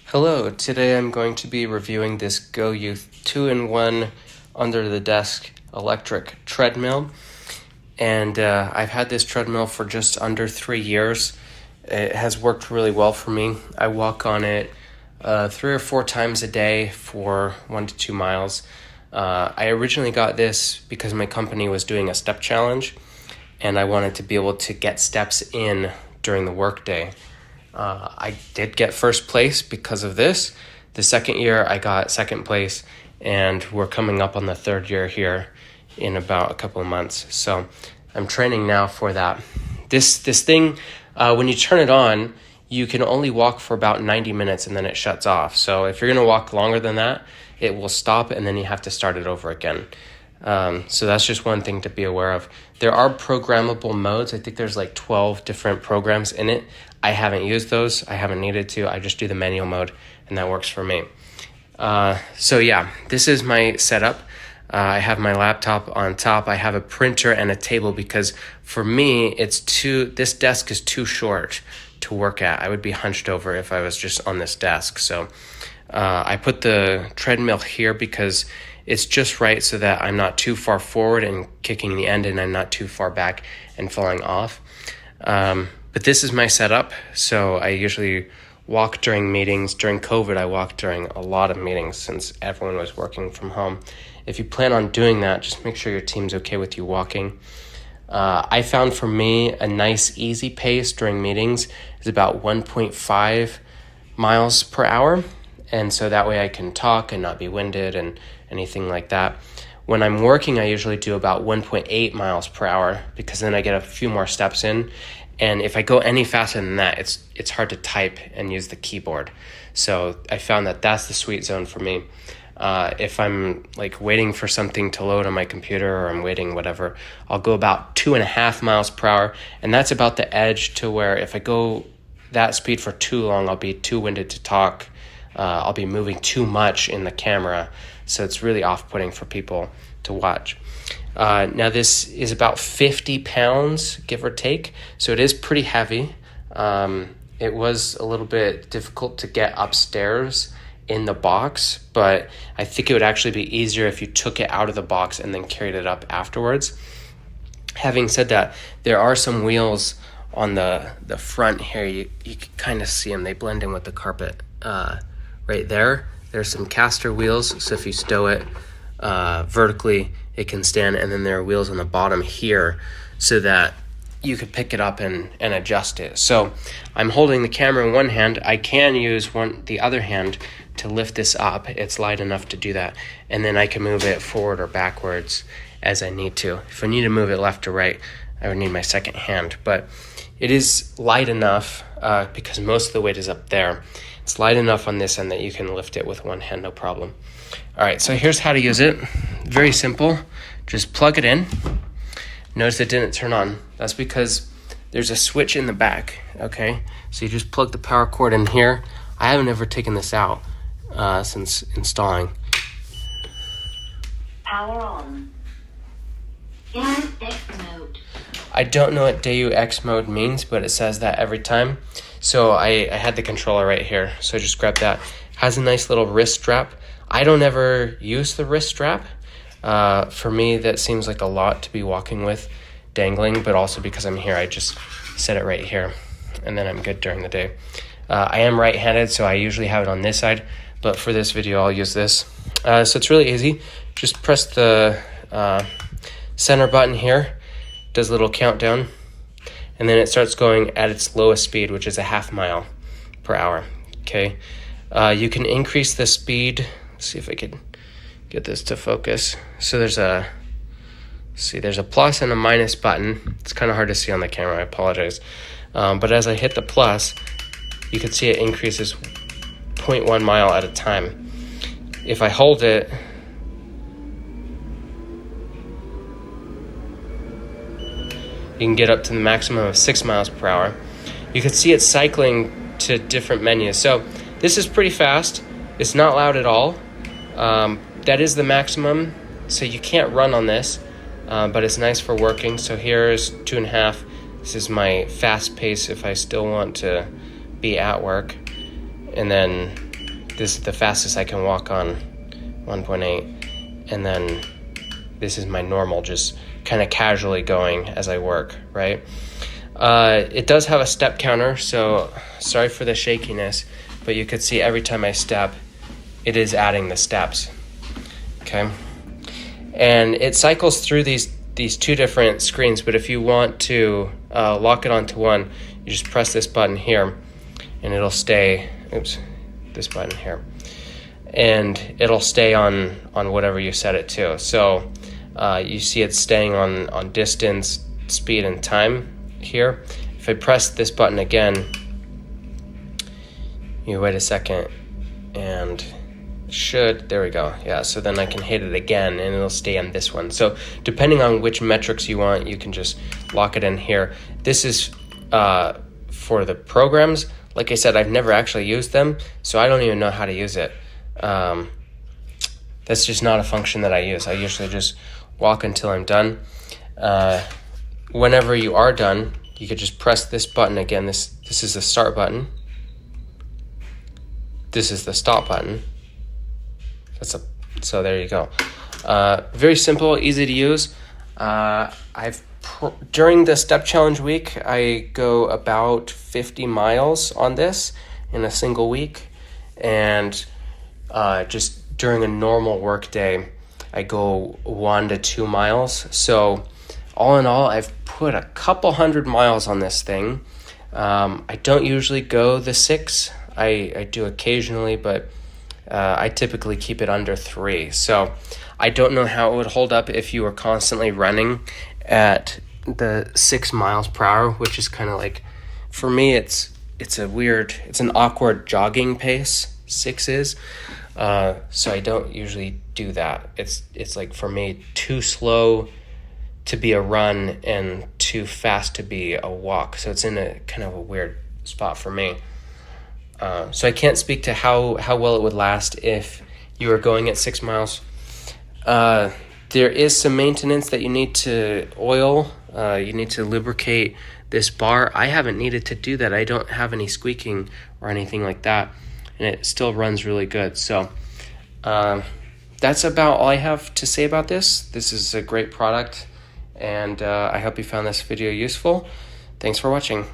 Hello, today I'm going to be reviewing this GOYOUTH 2-in-1 Under the Desk Electric Treadmill. And I've had this treadmill for just under 3 years. It has worked really well for me. I walk on it 3 or 4 times a day for 1 to 2 miles. I originally got this because my company was doing a step challenge, and I wanted to be able to get steps in during the workday. I did get first place because of this. The second year I got second place, and we're coming up on the third year here in about a couple of months. So I'm training now for that. This thing, when you turn it on, you can only walk for about 90 minutes and then it shuts off. So if you're gonna walk longer than that, it will stop and then you have to start it over again. So that's just one thing to be aware of. There are programmable modes. I think there's like 12 different programs in it. I haven't used those. I haven't needed to. I just do the manual mode, and that works for me. So yeah, this is my setup. I have my laptop on top. I have a printer and a table because for me, this desk is too short to work at. I would be hunched over if I was just on this desk. So I put the treadmill here because it's just right so that I'm not too far forward and kicking the end, and I'm not too far back and falling off. But this is my setup. So I usually walk during meetings. During COVID, I walked during a lot of meetings since everyone was working from home. If you plan on doing that, just make sure your team's okay with you walking. I found for me a nice easy pace during meetings is about 1.5 miles per hour. And so that way I can talk and not be winded and anything like that. When I'm working, I usually do about 1.8 miles per hour because then I get a few more steps in. And if I go any faster than that, it's hard to type and use the keyboard. So I found that that's the sweet zone for me. If I'm like waiting for something to load on my computer or I'm waiting whatever, I'll go about 2.5 miles per hour. And that's about the edge to where if I go that speed for too long, I'll be too winded to talk. I'll be moving too much in the camera. So it's really off-putting for people to watch. Now this is about 50 pounds, give or take. So it is pretty heavy. It was a little bit difficult to get upstairs in the box, but I think it would actually be easier if you took it out of the box and then carried it up afterwards. Having said that, there are some wheels on the front here. You can kind of see them. They blend in with the carpet right there. There's some caster wheels, so if you stow it vertically, it can stand, and then there are wheels on the bottom here so that you could pick it up and adjust it. So I'm holding the camera in one hand. I can use the other hand to lift this up. It's light enough to do that, and then I can move it forward or backwards as I need to. If I need to move it left or right, I would need my second hand, but it is light enough because most of the weight is up there. It's light enough on this end that you can lift it with one hand, no problem. All right, so here's how to use it. Very simple. Just plug it in. Notice it didn't turn on. That's because there's a switch in the back, okay? So you just plug the power cord in here. I haven't ever taken this out since installing. Power on. GOYOUTH X mode. I don't know what GOYOUTH mode means, but it says that every time. So I had the controller right here, so just grab that. Has a nice little wrist strap. I don't ever use the wrist strap. For me, that seems like a lot to be walking with, dangling, but also because I'm here, I just set it right here, and then I'm good during the day. I am right-handed, so I usually have it on this side, but for this video, I'll use this. So it's really easy. Just press the center button here, does a little countdown, and then it starts going at its lowest speed, which is a 0.5 mile per hour, okay? You can increase the speed. Let's see if I could get this to focus. So there's a plus and a minus button. It's kind of hard to see on the camera, I apologize. But as I hit the plus, you can see it increases 0.1 mile at a time. If I hold it, you can get up to the maximum of 6 miles per hour. You can see it cycling to different menus. So this is pretty fast. It's not loud at all. That is the maximum, so you can't run on this, but it's nice for working. So here's 2.5, This is my fast pace if I still want to be at work. And then this is the fastest I can walk on, 1.8. And then this is my normal, just kind of casually going as I work, right? It does have a step counter, so sorry for the shakiness, but you could see every time I step, it is adding the steps, okay? And it cycles through these two different screens, but if you want to lock it onto one, you just press this button here, and it'll stay, this button here, and it'll stay on whatever you set it to. So you see it's staying on distance, speed, and time here. If I press this button again, you wait a second, and there we go. Yeah, so then I can hit it again, and it'll stay on this one. So depending on which metrics you want, you can just lock it in here. This is for the programs. Like I said, I've never actually used them, so I don't even know how to use it. That's just not a function that I use. I usually just walk until I'm done. Whenever you are done, you could just press this button again. This is the start button. This is the stop button. So there you go. Very simple, easy to use. During the step challenge week, I go about 50 miles on this in a single week, and just during a normal work day, I go 1 to 2 miles. So all in all, I've put a couple hundred miles on this thing. I don't usually go the 6. I do occasionally, but I typically keep it under 3. So I don't know how it would hold up if you were constantly running at the 6 miles per hour, which is kind of like, for me, it's an awkward jogging pace, 6 is. So I don't usually do that. It's like, for me, too slow to be a run and too fast to be a walk. So it's in a kind of a weird spot for me. So I can't speak to how well it would last if you were going at 6 miles. There is some maintenance that you need to oil. You need to lubricate this bar. I haven't needed to do that. I don't have any squeaking or anything like that, and it still runs really good. So that's about all I have to say about this. This is a great product, and I hope you found this video useful. Thanks for watching.